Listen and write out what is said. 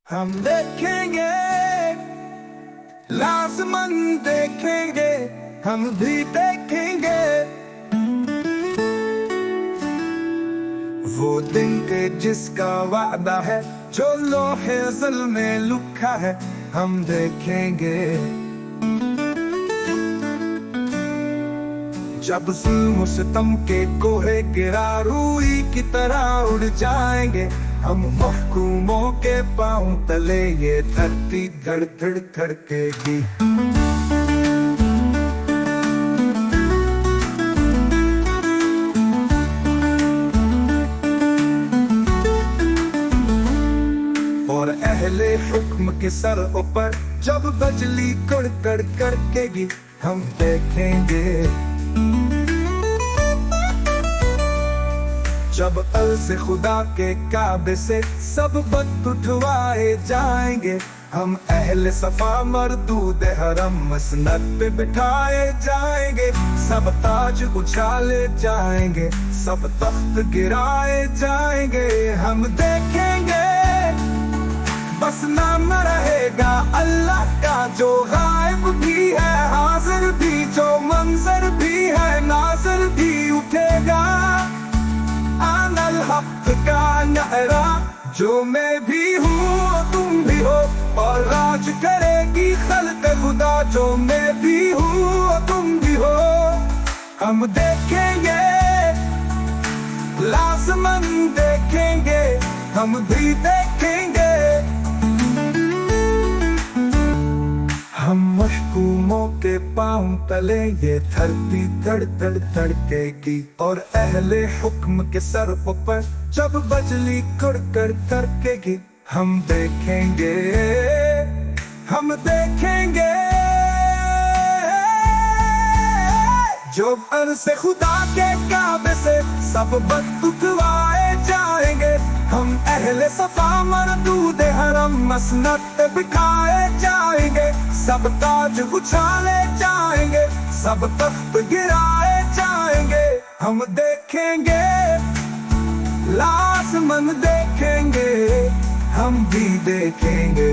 हम देखेंगे, लाज़मन देखेंगे, हम भी देखेंगे वो दिन के जिसका वादा है, जो लोहे ज़ल में लिखा है, हम देखेंगे। जब जुल्म सितम के कोहे गिरा रूई की तरह उड़ जाएंगे, हम महकूमों के पांव तले ये धरती धड़ धड़ धड़केगी। और अहले हुक्म के सर ऊपर जब बजली कड़कड़ कड़केगी, हम देखेंगे। जब अल से खुदा के काबे से सब बत उठवाए जाएंगे, हम अहले सफा मरदूद हरम मसनद पे बिठाए जाएंगे। सब ताज उछाले जाएंगे, सब तख्त गिराए जाएंगे, हम देखेंगे। बस नाम रहेगा अल्लाह का, जो गायब भी है हाजिर भी, जो मंजर भी है नाज़िर भी उठेगा। आनल हक का नारा, जो मैं भी हूँ तुम भी हो, और राज करेगी खल्क खुदा, जो मैं भी हूँ तुम भी हो। हम देखेंगे, लाज़मन देखेंगे, हम भी देखेंगे। हम महकूमों के पांव तले ये धरती धड़ धड़ धड़केगी, और अहले हुक्म के सर पर जब बजली कड़कड़ कड़केगी, हम देखेंगे, हम देखेंगे। जो अर से खुदा के काबे से सब बत उठवाए जाएंगे, हम अहले सफा मरदूद हरम मसनद पे बिठाए जाएंगे। सब ताज उछाले जाएंगे, सब तख्त गिराए जाएंगे, हम देखेंगे। लाज़मन देखेंगे, हम भी देखेंगे।